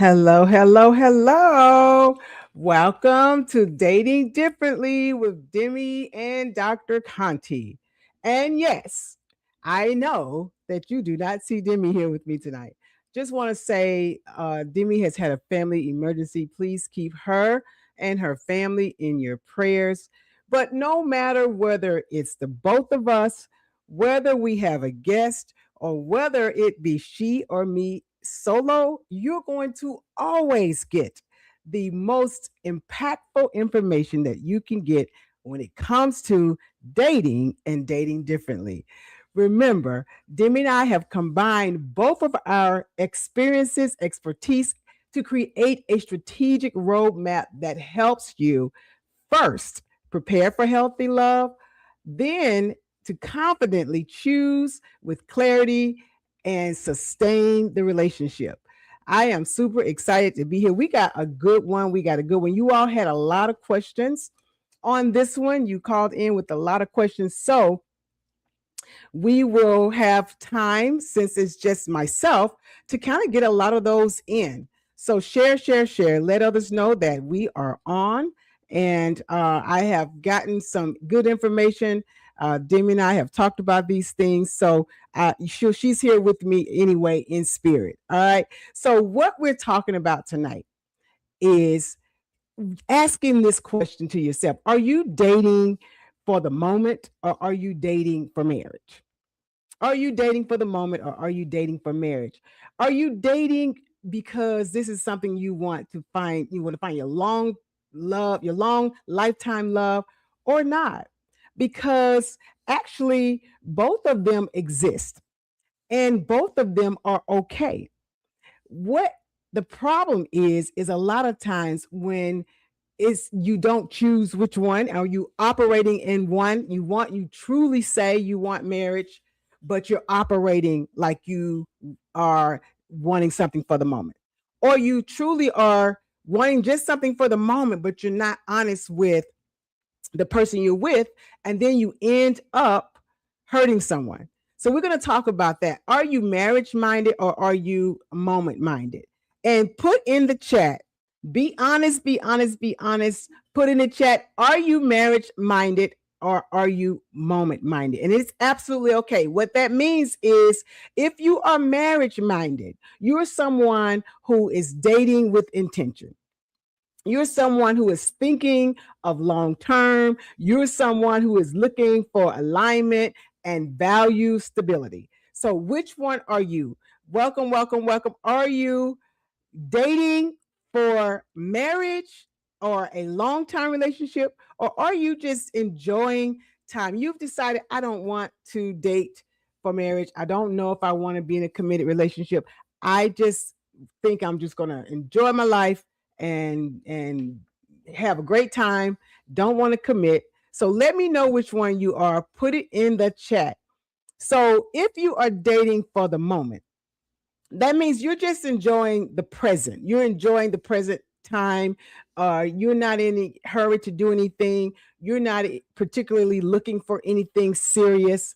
Hello, hello, hello. Welcome to Dating Differently with Demi and Dr. Conti. And yes, I know that you do not see Demi here with me tonight. Just want to say Demi has had a family emergency. Please keep her and her family in your prayers. But no matter whether it's the both of us, whether we have a guest, or whether it be she or me solo, you're going to always get the most impactful information that you can get when it comes to dating and dating differently. Remember, Demi and I have combined both of our experiences, expertise to create a strategic roadmap that helps you first prepare for healthy love, then to confidently choose with clarity and sustain the relationship. I am super excited to be here. We got a good one. We got a good one. You all had a lot of questions on this one. You called in with a lot of questions. So we will have time, since it's just myself, to kind of get a lot of those in. So share, share, share. Let others know that we are on. And I have gotten some good information. Demi and I have talked about these things. So she's here with me anyway in spirit. All right. So, what we're talking about tonight is asking this question to yourself. Are you dating for the moment, or are you dating for marriage? Are you dating for the moment, or are you dating for marriage? Are you dating because this is something you want to find your long love, your long lifetime love, or not? Because actually both of them exist and both of them are okay. What the problem is a lot of times when is you don't choose which one, are you operating in one, you truly say you want marriage, but you're operating like you are wanting something for the moment, or you truly are wanting just something for the moment, but you're not honest with the person you're with, and then you end up hurting someone. So we're going to talk about that. Are you marriage minded, or are you moment minded? And put in the chat, be honest, be honest, be honest. Put in the chat, are you marriage minded, or are you moment minded? And it's absolutely okay. What that means is, if you are marriage minded, you're someone who is dating with intention. You're someone who is thinking of long term. You're someone who is looking for alignment and value stability. So, which one are you? Welcome, welcome, welcome. Are you dating for marriage or a long time relationship, or are you just enjoying time? You've decided, I don't want to date for marriage. I don't know if I want to be in a committed relationship. I just think I'm just going to enjoy my life and have a great time. Don't want to commit. So let me know which one you are. Put it in the chat. So if you are dating for the moment, that means you're just enjoying the present. You're enjoying the present time. You're not in any hurry to do anything. You're not particularly looking for anything serious,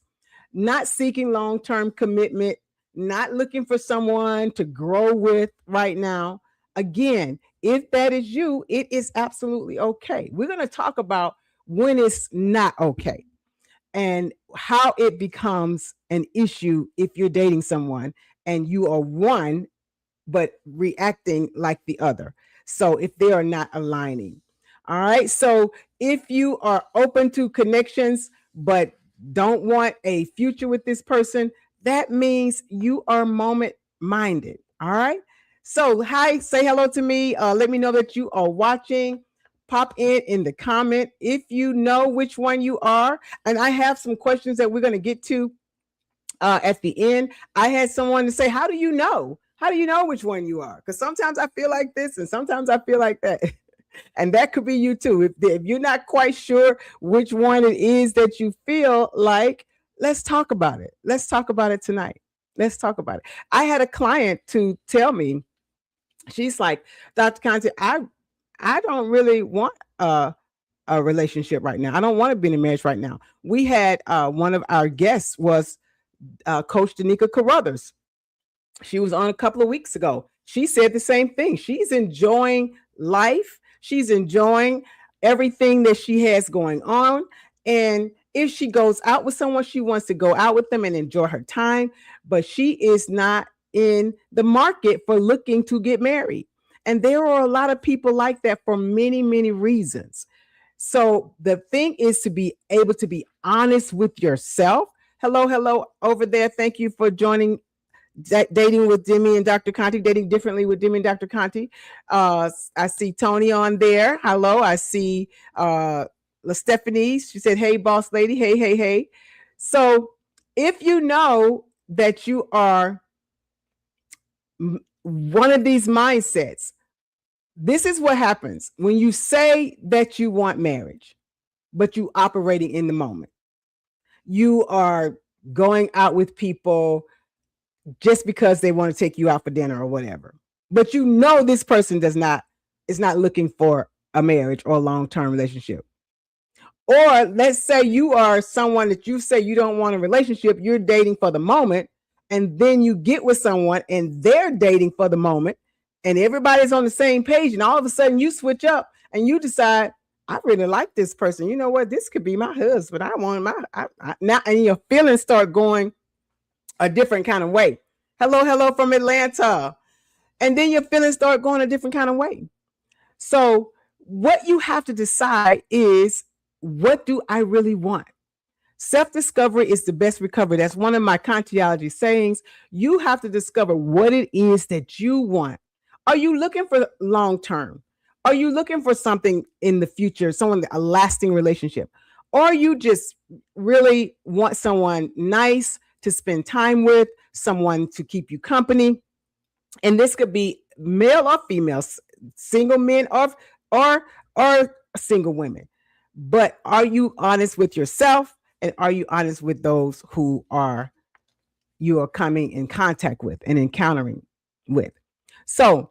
not seeking long term commitment, not looking for someone to grow with right now. Again, if that is you, it is absolutely okay. We're going to talk about when it's not okay and how it becomes an issue if you're dating someone and you are one but reacting like the other. So if they are not aligning. All right. So if you are open to connections but don't want a future with this person, that means you are moment minded. All right. So, hi, say hello to me. Let me know that you are watching. Pop in the comment if you know which one you are. And I have some questions that we're going to get to at the end. I had someone to say, how do you know? How do you know which one you are? Because sometimes I feel like this and sometimes I feel like that. And that could be you too. If you're not quite sure which one it is that you feel like, let's talk about it. Let's talk about it tonight. Let's talk about it. I had a client to tell me, she's like, Dr. Conte, I don't really want a relationship right now. I don't want to be in a marriage right now. We had one of our guests was Coach Danica Carruthers. She was on a couple of weeks ago, She said the same thing. She's enjoying life. She's enjoying everything that she has going on. And if she goes out with someone, she wants to go out with them and enjoy her time. But she is not in the market for looking to get married. And there are a lot of people like that for many, many reasons. So the thing is to be able to be honest with yourself. Hello, hello over there. Thank you for joining Dating with Demi and Dr. Conti, Dating Differently with Demi and Dr. Conti. I see Tony on there. Hello. I see Stephanie. She said, hey, boss lady. Hey, hey, hey. So if you know that you are one of these mindsets, this is what happens when you say that you want marriage, but you operating in the moment. You are going out with people just because they want to take you out for dinner or whatever. But you know this person is not looking for a marriage or a long-term relationship. Or let's say you are someone that you say you don't want a relationship, you're dating for the moment, and then you get with someone and they're dating for the moment, and everybody's on the same page, and all of a sudden you switch up and you decide, I really like this person. You know what? This could be my husband. I want now, and your feelings start going a different kind of way. Hello, hello from Atlanta. And then your feelings start going a different kind of way. So what you have to decide is, what do I really want? Self-discovery is the best recovery. That's one of my Kantiology sayings. You have to discover what it is that you want. Are you looking for long-term? Are you looking for something in the future, a lasting relationship? Or you just really want someone nice to spend time with, someone to keep you company? And this could be male or female, single men or single women. But are you honest with yourself, and are you honest with those who you are coming in contact with and encountering with? So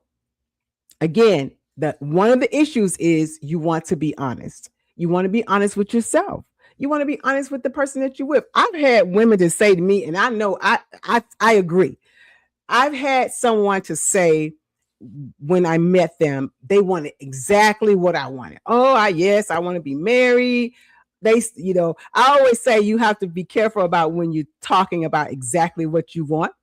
again, one of the issues is you want to be honest. You want to be honest with yourself. You want to be honest with the person that you're with. I've had women to say to me, and I know I agree. I've had someone to say, when I met them, they wanted exactly what I wanted. Oh, yes, I want to be married. I always say you have to be careful about when you're talking about exactly what you want,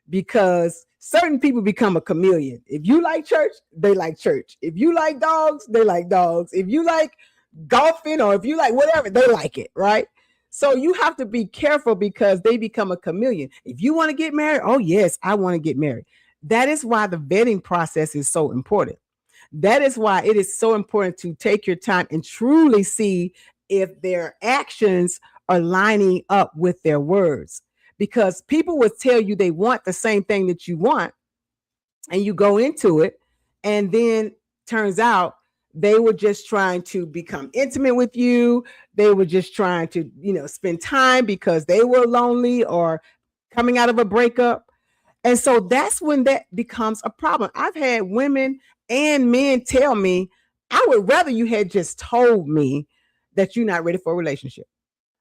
because certain people become a chameleon. If you like church, they like church. If you like dogs, they like dogs. If you like golfing, or if you like whatever, they like it, right? So you have to be careful, because they become a chameleon. If you want to get married, oh yes, I want to get married. That is why the vetting process is so important. That is why it is so important to take your time and truly see if their actions are lining up with their words. Because people will tell you they want the same thing that you want, and you go into it, and then turns out they were just trying to become intimate with you. They were just trying to, spend time because they were lonely or coming out of a breakup. And so that's when that becomes a problem. I've had women and men tell me, I would rather you had just told me that you're not ready for a relationship.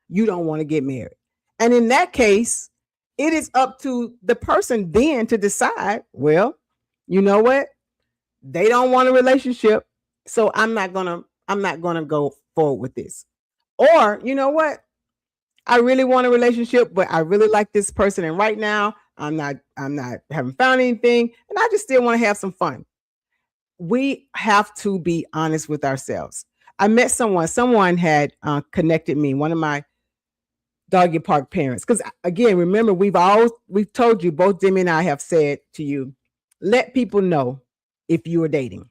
You don't want to get married. And in that case, it is up to the person then to decide, well, you know what? They don't want a relationship, so I'm not gonna go forward with this. Or, you know what? I really want a relationship, but I really like this person, and right now I'm not haven't found anything, and I just still want to have some fun. We have to be honest with ourselves. I met someone had connected me, one of my doggy park parents, because again, remember, we've told you, both Demi and I have said to you, let people know if you are dating.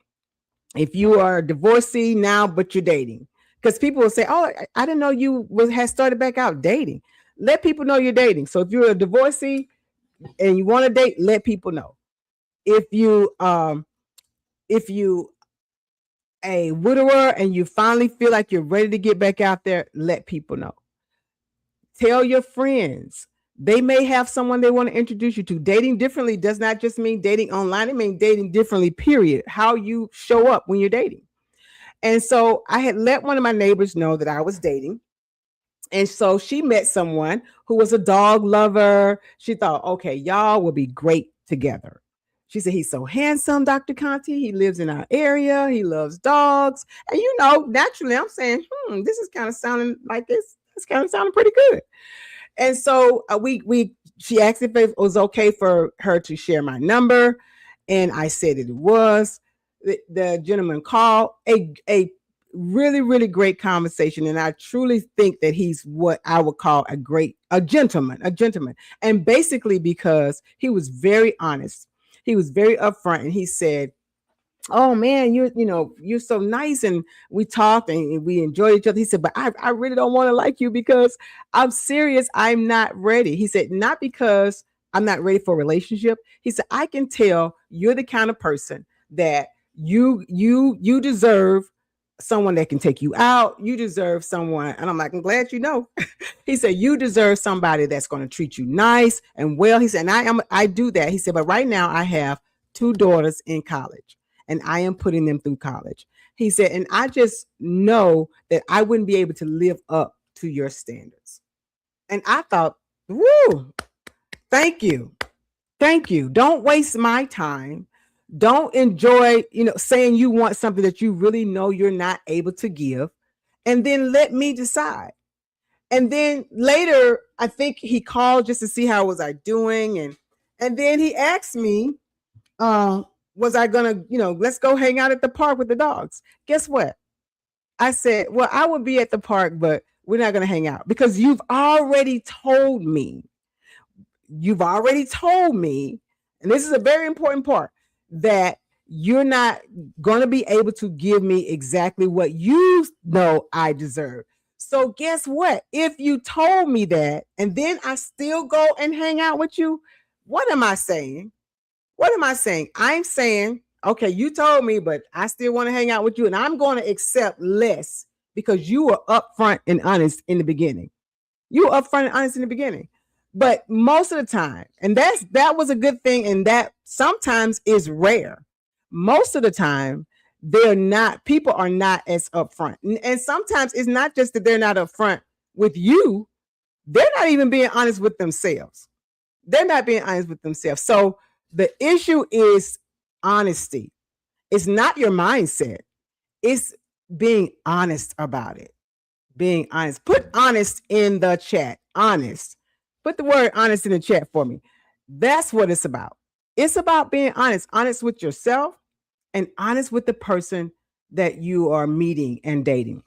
If you are a divorcee now, but you're dating, because people will say, oh, I didn't know you had started back out dating. Let people know you're dating. So if you're a divorcee and you want to date, let people know. If you a widower and you finally feel like you're ready to get back out there, let people know. Tell your friends. They may have someone they want to introduce you to. Dating differently does not just mean dating online. It means dating differently, period. How you show up when you're dating. And so I had let one of my neighbors know that I was dating. And so she met someone who was a dog lover. She thought, okay, y'all will be great together. She said, he's so handsome, Dr. Conti. He lives in our area. He loves dogs. And, naturally, I'm saying, this is kind of sounding like it's kind of sounding pretty good. And so she asked if it was okay for her to share my number. And I said that it was. The gentleman called, a really, really great conversation. And I truly think that he's what I would call a gentleman. And basically because he was very honest. He was very upfront, and he said, oh man, you're so nice. And we talked and we enjoyed each other. He said, but I really don't want to like you because I'm serious. I'm not ready. He said, not because I'm not ready for a relationship. He said, I can tell you're the kind of person that you deserve someone that can take you out. You deserve someone. And I'm like, I'm glad you know. He said, you deserve somebody that's going to treat you nice and well. He said, and I do that. He said, but right now I have 2 daughters in college and I am putting them through college. He said, and I just know that I wouldn't be able to live up to your standards. And I thought, woo, thank you. Thank you. Don't waste my time. Don't enjoy, saying you want something that you really know you're not able to give. And then let me decide. And then later, I think he called just to see how was I doing. And then he asked me, was I going to, let's go hang out at the park with the dogs. Guess what? I said, well, I will be at the park, but we're not going to hang out because you've already told me, and this is a very important part, that you're not going to be able to give me exactly what you know I deserve. So guess what? If you told me that and then I still go and hang out with you, what am I saying? I'm saying, okay, you told me, but I still want to hang out with you and I'm going to accept less because you were upfront and honest in the beginning. But most of the time, and that was a good thing, and that sometimes is rare. Most of the time, people are not as upfront. And sometimes it's not just that they're not upfront with you, they're not even being honest with themselves. So the issue is honesty. It's not your mindset. It's being honest about it. Being honest. Put honest in the chat. Honest. Put the word honest in the chat for me. That's what it's about. It's about being honest. Honest with yourself and honest with the person that you are meeting and dating.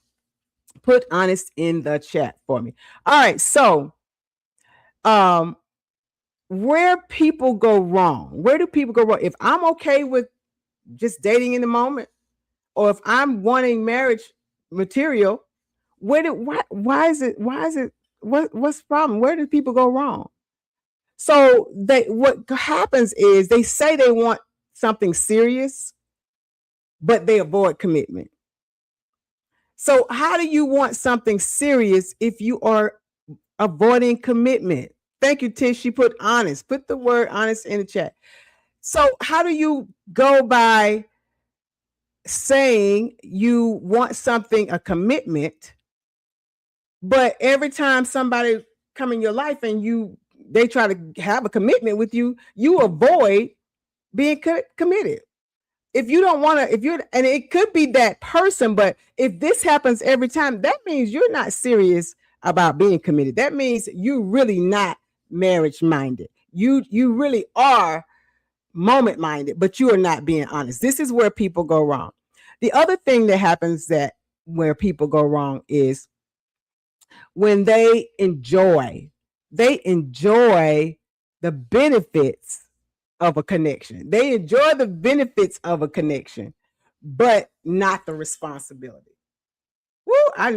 Put honest in the chat for me. All right. So, where people go wrong? Where do people go wrong? If I'm okay with just dating in the moment, or if I'm wanting marriage material, what's the problem? Where do people go wrong? So what happens is they say they want something serious, but they avoid commitment. So how do you want something serious if you are avoiding commitment? Thank you, Tish. She put honest. Put the word honest in the chat. So how do you go by saying you want something, a commitment, but every time somebody come in your life and they try to have a commitment with you, you avoid being committed. If you don't want to, and it could be that person, but if this happens every time, that means you're not serious about being committed. That means you're really not marriage minded. You really are moment minded, but you are not being honest. This is where people go wrong. The other thing that happens where people go wrong is when they enjoy the benefits of a connection. They enjoy the benefits of a connection, but not the responsibility. Woo! I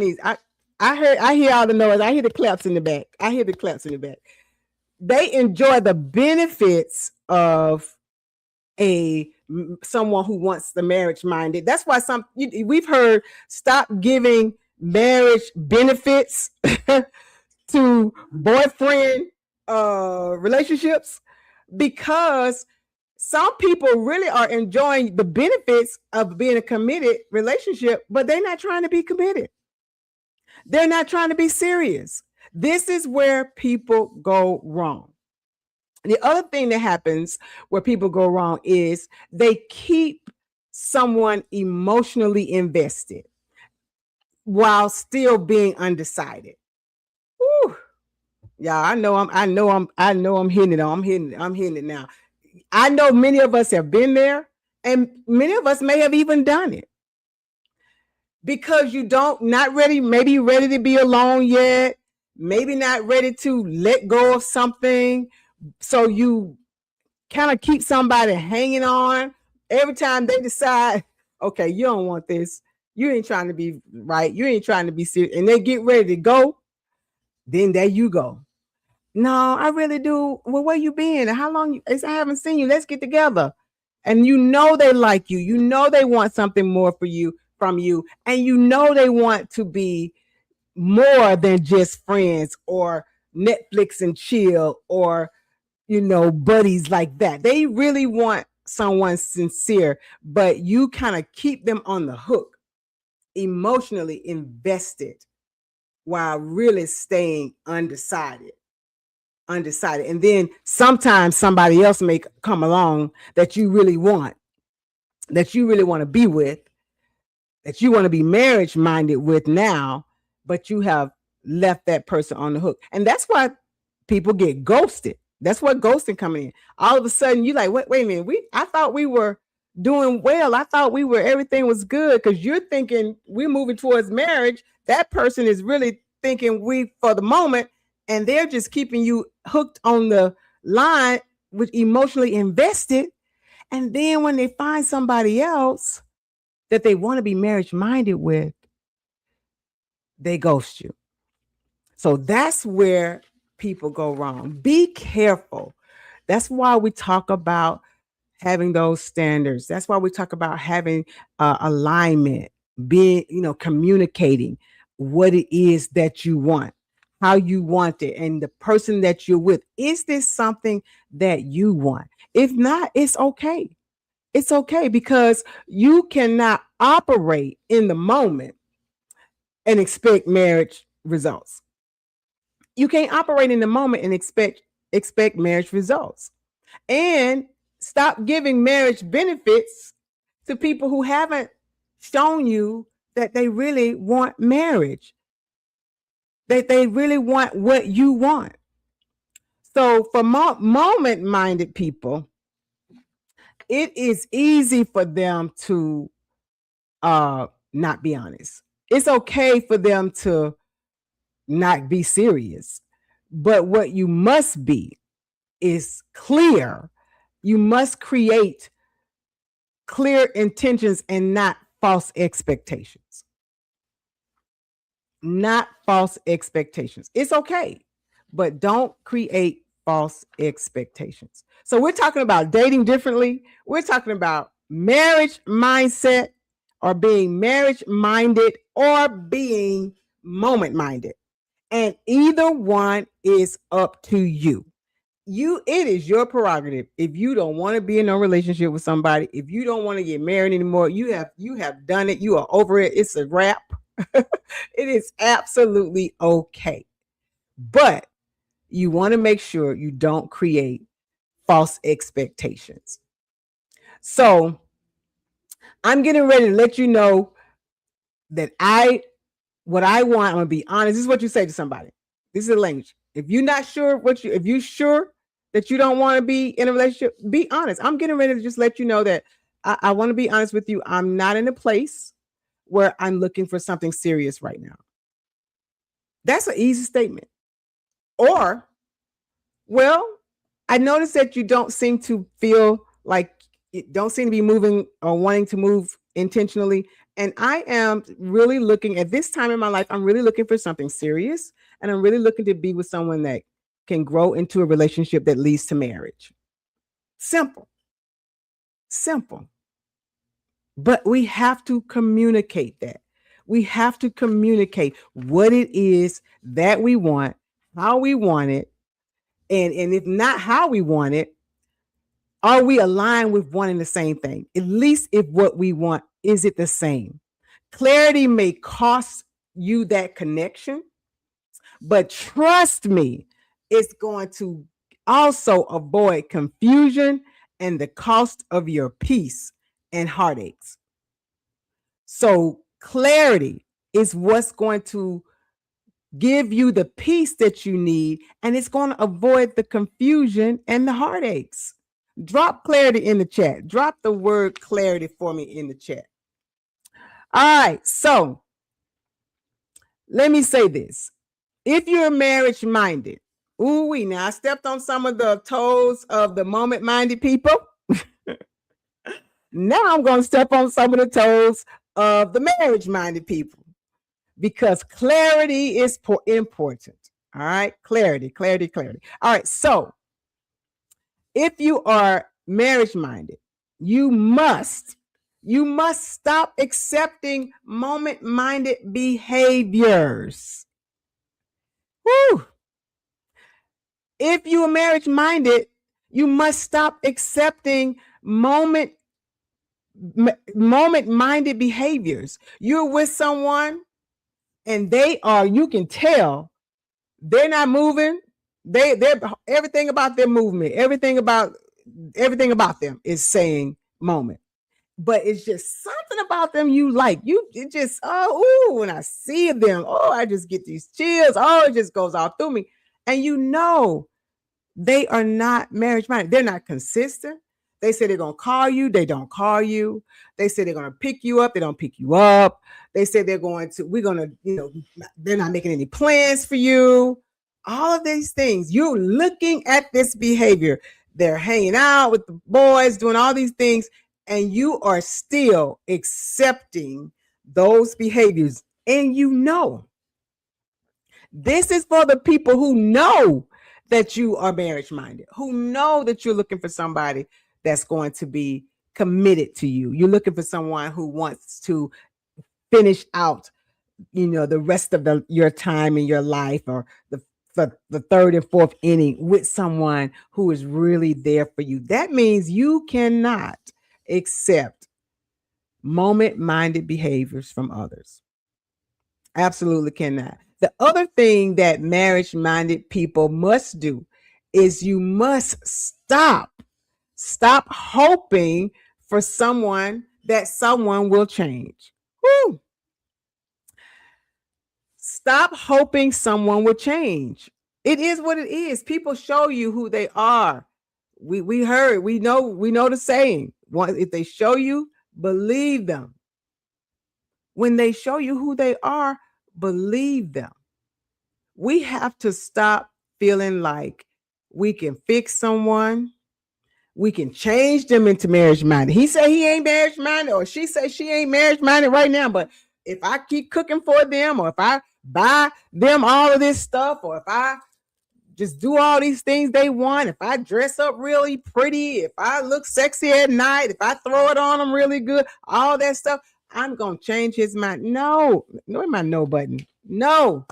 hear all the noise. I hear the claps in the back. They enjoy the benefits of someone who wants the marriage minded. That's why we've heard stop giving marriage benefits to boyfriend relationships, because some people really are enjoying the benefits of being a committed relationship, but they're not trying to be committed. They're not trying to be serious. This is where people go wrong. The other thing that happens where people go wrong is they keep someone emotionally invested while still being undecided. Whew. Yeah, I'm hitting it. I'm hitting it now. I know many of us have been there, and many of us may have even done it because you don't not ready, maybe ready to be alone yet, maybe not ready to let go of something. So you kind of keep somebody hanging on every time they decide, okay, you don't want this. You ain't trying to be right. You ain't trying to be serious. And they get ready to go. Then there you go. No, I really do. Well, where you been? How long? I haven't seen you. Let's get together. And you know they like you. You know they want something more for you from you. And you know they want to be more than just friends or Netflix and chill or buddies like that. They really want someone sincere, but you kind of keep them on the hook, emotionally invested while really staying undecided. And then sometimes somebody else may come along that you really want, that you really want to be with, that you want to be marriage minded with now, but you have left that person on the hook. And that's why people get ghosted. That's what ghosting coming in. All of a sudden, you like, wait a minute. I thought we were doing well. I thought everything was good because you're thinking we're moving towards marriage. That person is really thinking we for the moment, and they're just keeping you hooked on the line with emotionally invested. And then when they find somebody else that they want to be marriage minded with, they ghost you. So that's where people go wrong. Be careful. That's why we talk about having those standards. That's why we talk about having alignment, being, communicating what it is that you want, how you want it, and the person that you're with. Is this something that you want? If not, it's okay. It's okay because you cannot operate in the moment and expect marriage results. You can't operate in the moment and expect marriage results. And stop giving marriage benefits to people who haven't shown you that they really want marriage, that they really want what you want. So for moment minded people, it is easy for them to not be honest. It's okay for them to not be serious. But what you must be is clear. You must create clear intentions and not false expectations. Not false expectations. It's okay, but don't create false expectations. So we're talking about dating differently. We're talking about marriage mindset or being marriage minded or being moment minded. And either one is up to you. It is your prerogative. If you don't want to be in a relationship with somebody, if you don't want to get married anymore, you have done it. You are over it. It's a wrap. It is absolutely okay. But you want to make sure you don't create false expectations. So I'm getting ready to let you know that what I want, I'm gonna be honest. This is what you say to somebody. This is the language. If you're not sure if you're sure that you don't want to be in a relationship, be honest. I'm getting ready to just let you know that I want to be honest with you. I'm not in a place where I'm looking for something serious right now. That's an easy statement. Or, well, I noticed that you don't seem to feel like don't seem to be moving or wanting to move intentionally. And I am really looking at this time in my life, I'm really looking for something serious. And I'm really looking to be with someone that can grow into a relationship that leads to marriage. Simple. Simple. But we have to communicate that. We have to communicate what it is that we want, how we want it, and if not how we want it, are we aligned with wanting the same thing? At least if what we want, is it the same? Clarity may cost you that connection, but trust me, it's going to Also, avoid confusion and the cost of your peace and heartaches. So, clarity is what's going to give you the peace that you need, and it's going to avoid the confusion and the heartaches. Drop clarity in the chat. Drop the word clarity for me in the chat. All right, so let me say this. If you're marriage minded, now I stepped on some of the toes of the moment minded people. Now I'm going to step on some of the toes of the marriage minded people, because clarity is important. All right, clarity. All right, so if you are marriage minded, you must stop accepting moment minded behaviors. Woo! If you are marriage minded, you must stop accepting moment minded behaviors. You're with someone and you can tell they're not moving. They're everything about their movement, everything about them is saying moment. But it's just something about them you like. It just, when I see them, I just get these chills. It just goes all through me. And they are not marriage minded. They're not consistent. They say they're going to call you. They don't call you. They say they're going to pick you up. They don't pick you up. They say they're not making any plans for you. All of these things, you're looking at this behavior. They're hanging out with the boys, doing all these things, and you are still accepting those behaviors. And this is for the people who know that you are marriage minded, who know that you're looking for somebody that's going to be committed to you. You're looking for someone who wants to finish out, the rest of your time in your life, or the third and fourth inning with someone who is really there for you. That means you cannot accept moment-minded behaviors from others. Absolutely cannot. The other thing that marriage-minded people must do is you must stop hoping for someone will change. Woo! Stop hoping someone will change. It is what it is. People show you who they are. We know the saying. If they show you, believe them. When they show you who they are, believe them. We have to stop feeling like we can fix someone. We can change them into marriage minded. He said he ain't marriage minded, or she said she ain't marriage minded right now. But if I keep cooking for them, or if I buy them all of this stuff, or if I just do all these things they want, if I dress up really pretty, if I look sexy at night, if I throw it on them really good, all that stuff, I'm going to change his mind. No, my no button. No.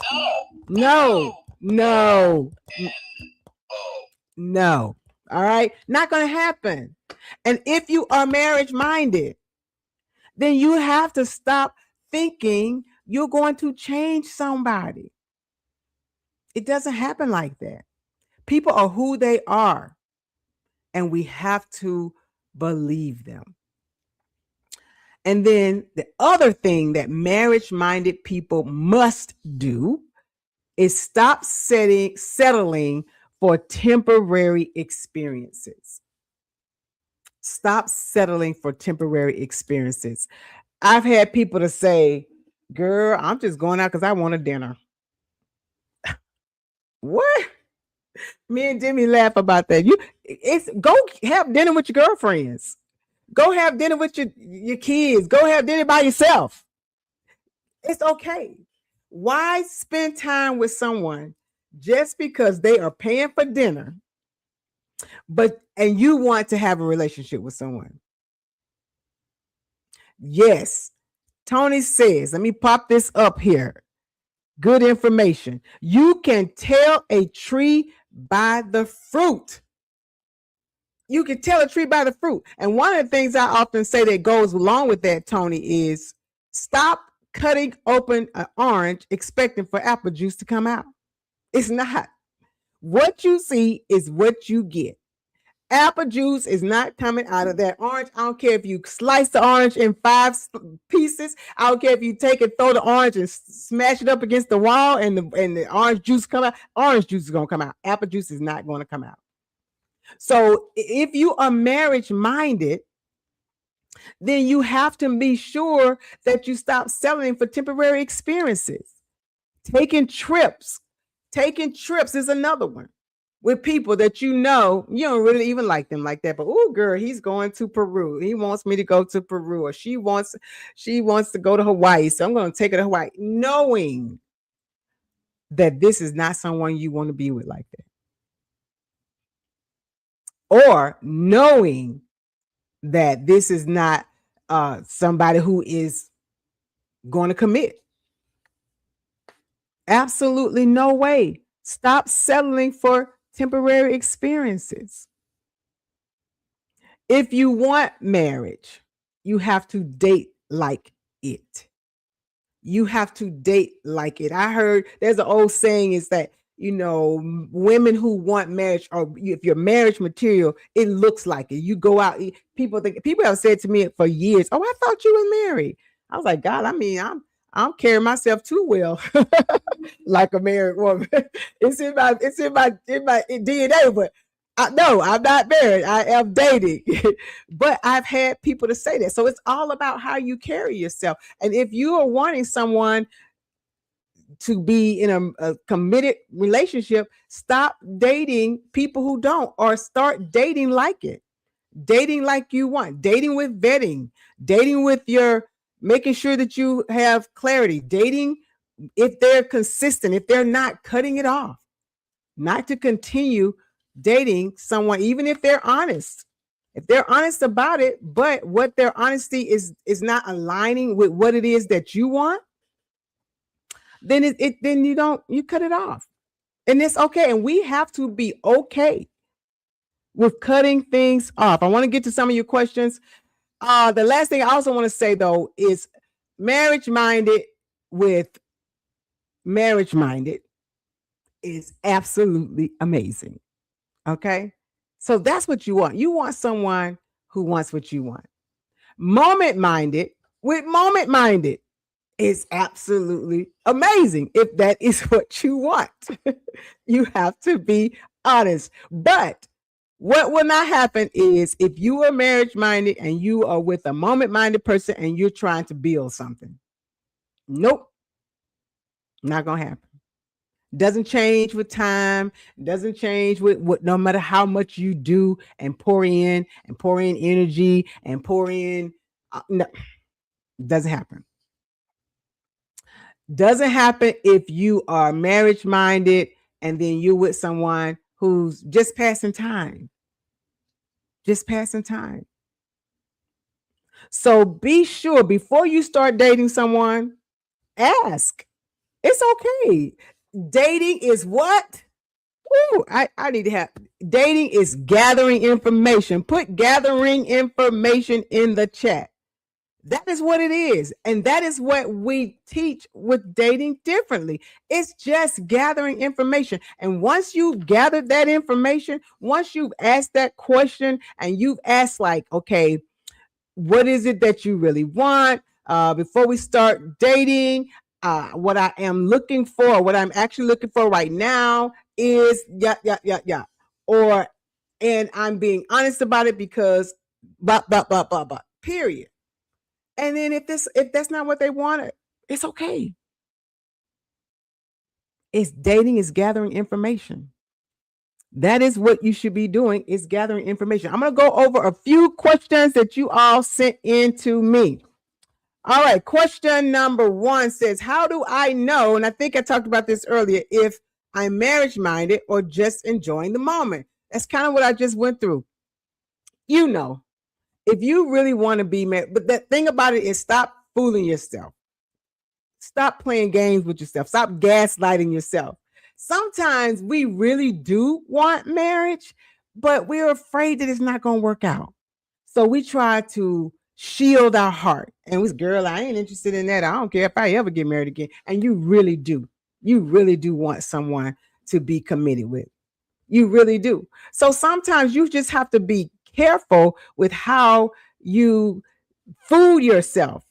All right. Not going to happen. And if you are marriage minded, then you have to stop thinking you're going to change somebody. It doesn't happen like that. People are who they are, and we have to believe them. And then the other thing that marriage-minded people must do is stop settling for temporary experiences. Stop settling for temporary experiences. I've had people to say, girl, I'm just going out because I want a dinner. What? Me and Jimmy laugh about that. Go have dinner with your girlfriends. Go have dinner with your kids. Go have dinner by yourself. It's okay. Why spend time with someone just because they are paying for dinner, and you want to have a relationship with someone? Yes. Tony says, let me pop this up here. Good information. You can tell a tree by the fruit. You can tell a tree by the fruit. And one of the things I often say that goes along with that, Tony, is stop cutting open an orange expecting for apple juice to come out. It's not. What you see is what you get. Apple juice is not coming out of that orange. I don't care if you slice the orange in 5 pieces. I don't care if you take and throw the orange and smash it up against the wall and the orange juice come out. Orange juice is going to come out. Apple juice is not going to come out. So if you are marriage minded, then you have to be sure that you stop settling for temporary experiences. Taking trips is another one with people that you know you don't really even like them like that. But oh, girl, he's going to Peru. He wants me to go to Peru, or she wants to go to Hawaii. So I'm going to take her to Hawaii, knowing that this is not someone you want to be with like that, or knowing that this is not somebody who is going to commit. Absolutely no way. Stop settling for temporary experiences. If you want marriage, you have to date like it. You have to date like it. I heard there's an old saying is that, women who want marriage, or if you're marriage material, it looks like it. You go out, people have said to me for years, "Oh, I thought you were married." I was like, God, I'm carrying myself too well, like a married woman. It's in my DNA, but no, I'm not married. I am dating. But I've had people to say that. So it's all about how you carry yourself. And if you are wanting someone to be in a committed relationship, stop dating people who don't, or start dating like it. Dating like you want. Dating with vetting. Dating with your making sure that you have clarity. Dating if they're consistent, if they're not cutting it off. Not to continue dating someone, even if they're honest. If they're honest about it, but what their honesty is not aligning with what it is that you want, then you cut it off. And it's okay. And we have to be okay with cutting things off. I want to get to some of your questions. The last thing I also want to say, though, is marriage minded with marriage minded is absolutely amazing. Okay. So that's what you want. You want someone who wants what you want. Moment minded with moment minded is absolutely amazing. If that is what you want, you have to be honest. But what will not happen is if you are marriage minded and you are with a moment minded person and you're trying to build something. Nope. Not going to happen. Doesn't change with time. Doesn't change with what, no matter how much you do and pour in energy and pour in. No, doesn't happen. Doesn't happen if you are marriage minded and then you're with someone who's just passing time. Just passing time. So be sure before you start dating someone, ask. It's okay. Dating is what? Ooh, I need to have dating is gathering information. Put gathering information in the chat. That is what it is. And that is what we teach with dating differently. It's just gathering information. And once you've gathered that information, once you've asked that question and you've asked, like, okay, what is it that you really want? Before we start dating, what I am looking for, what I'm actually looking for right now is or, and I'm being honest about it because blah, blah, blah, blah, blah, period. And then if that's not what they wanted, it's okay. It's dating is gathering information. That is what you should be doing, is gathering information. I'm going to go over a few questions that you all sent in to me. All right. Question number 1 says, how do I know, and I think I talked about this earlier, if I'm marriage minded or just enjoying the moment? That's kind of what I just went through. If you really want to be married, but the thing about it is stop fooling yourself. Stop playing games with yourself. Stop gaslighting yourself. Sometimes we really do want marriage, but we're afraid that it's not going to work out. So we try to shield our heart. And we say, girl, I ain't interested in that. I don't care if I ever get married again. And you really do. You really do want someone to be committed with. You really do. So sometimes you just have to be careful with how you food yourself.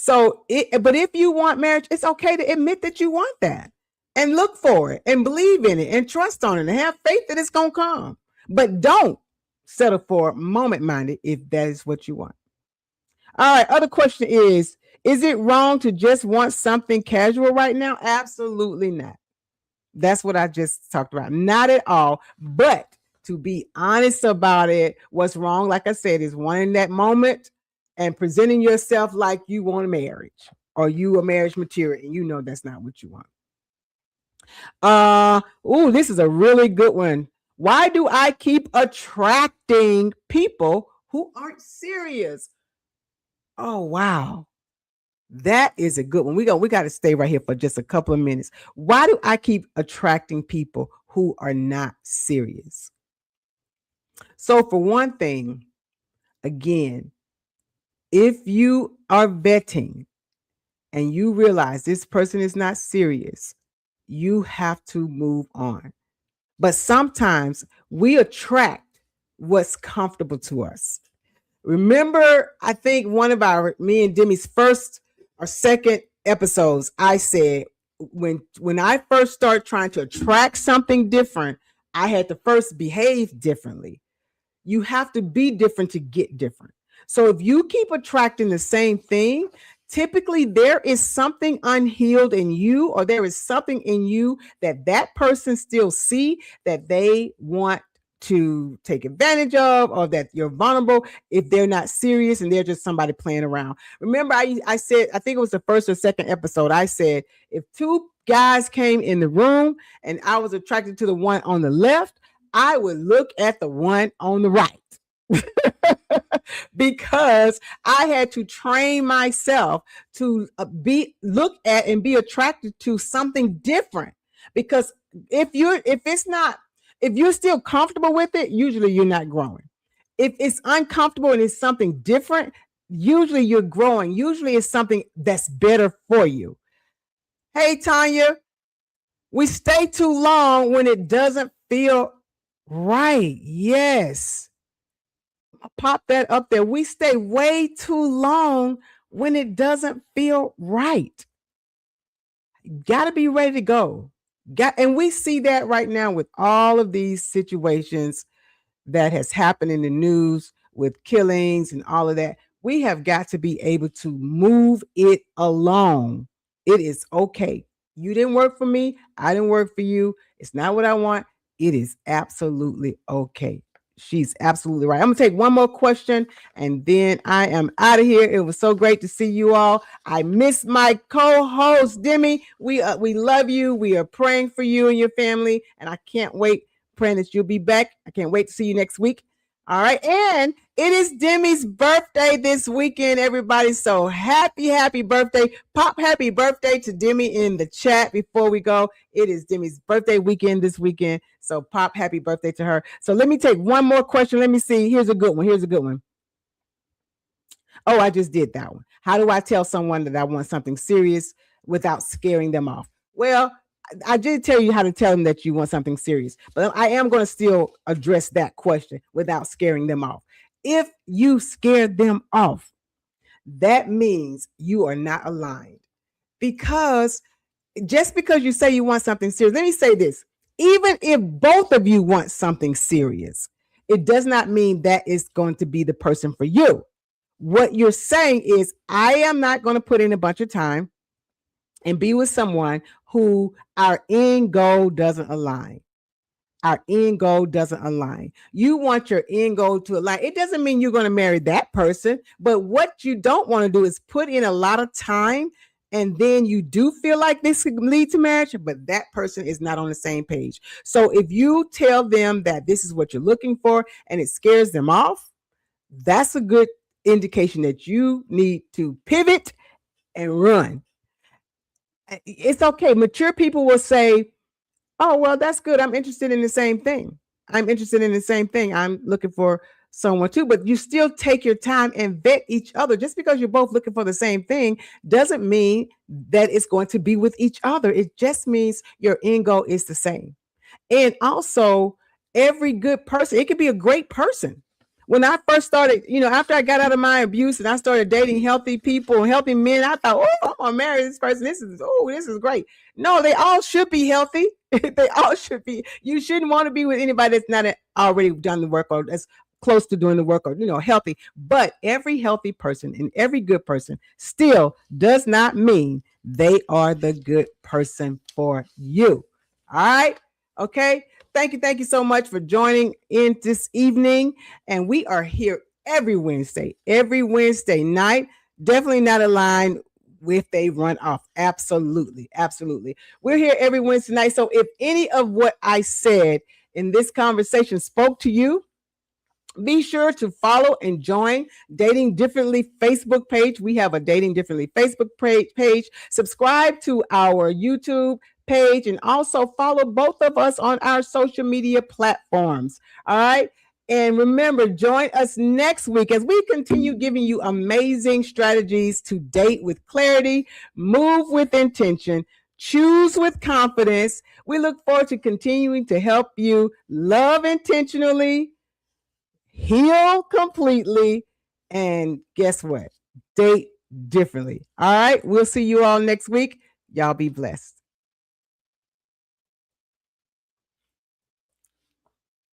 But if you want marriage, it's okay to admit that you want that and look for it and believe in it and trust on it and have faith that it's going to come. But don't settle for moment minded if that is what you want. All right. Other question is it wrong to just want something casual right now? Absolutely not. That's what I just talked about. Not at all. But to be honest about it, what's wrong, like I said, is wanting that moment and presenting yourself like you want a marriage or you a marriage material, and you know that's not what you want. This is a really good one. Why do I keep attracting people who aren't serious? Oh, wow. That is a good one. We got to stay right here for just a couple of minutes. Why do I keep attracting people who are not serious? So for one thing, again, if you are vetting and you realize this person is not serious, you have to move on. But sometimes we attract what's comfortable to us. Remember, I think one of me and Demi's first or second episodes, I said when I first start trying to attract something different, I had to first behave differently. You have to be different to get different. So if you keep attracting the same thing, typically there is something unhealed in you, or there is something in you that person still see that they want to take advantage of, or that you're vulnerable if they're not serious and they're just somebody playing around. Remember, I said, I think it was the first or second episode, I said, if two guys came in the room and I was attracted to the one on the left, I would look at the one on the right. Because I had to train myself to look at and be attracted to something different. Because if you're still comfortable with it, usually you're not growing. If it's uncomfortable and it's something different, usually you're growing. Usually it's something that's better for you. Hey, Tanya, we stay too long when it doesn't feel right. Yes. Pop that up there. We stay way too long when it doesn't feel right. Got to be ready to go. And we see that right now with all of these situations that has happened in the news with killings and all of that. We have got to be able to move it along. It is okay. You didn't work for me. I didn't work for you. It's not what I want. It is absolutely okay. She's absolutely right. I'm going to take one more question and then I am out of here. It was so great to see you all. I miss my co-host, Demi. We love you. We are praying for you and your family. And I can't wait, praying that you'll be back. I can't wait to see you next week. All right. And it is Demi's birthday this weekend, everybody. So happy birthday. Pop happy birthday to Demi in the chat before we go. It is Demi's birthday weekend this weekend. So pop happy birthday to her. So let me take one more question. Let me see. Here's a good one. Oh, I just did that one. How do I tell someone that I want something serious without scaring them off? Well, I did tell you how to tell them that you want something serious, but I am going to still address that question without scaring them off. If you scare them off, that means you are not aligned. Because just because you say you want something serious, let me say this, even if both of you want something serious, it does not mean that is going to be the person for you. What you're saying is, I am not going to put in a bunch of time and be with someone who our end goal doesn't align. Our end goal doesn't align. You want your end goal to align. It doesn't mean you're going to marry that person, but what you don't want to do is put in a lot of time and then you do feel like this could lead to marriage, but that person is not on the same page. So if you tell them that this is what you're looking for and it scares them off, that's a good indication that you need to pivot and run. It's okay. Mature people will say, oh, well, that's good. I'm interested in the same thing. I'm looking for someone too, but you still take your time and vet each other. Just because you're both looking for the same thing doesn't mean that it's going to be with each other. It just means your end goal is the same. And also, every good person. It could be a great person. When I first started, after I got out of my abuse and I started dating healthy people, healthy men, I thought, oh, I'm gonna marry this person. This is great. No, they all should be healthy. They all should be. You shouldn't want to be with anybody that's not already done the work or that's close to doing the work or healthy. But every healthy person and every good person still does not mean they are the good person for you. All right. Okay. Thank you so much for joining in this evening. And we are here every Wednesday night. Definitely not aligned if they run off. Absolutely. We're here every Wednesday night. So if any of what I said in this conversation spoke to you, be sure to follow and join Dating Differently Facebook page. We have a Dating Differently Facebook page. Subscribe to our YouTube page and also follow both of us on our social media platforms. All right. And remember, join us next week as we continue giving you amazing strategies to date with clarity, move with intention, choose with confidence. We look forward to continuing to help you love intentionally, heal completely, and guess what? Date differently. All right. We'll see you all next week. Y'all be blessed.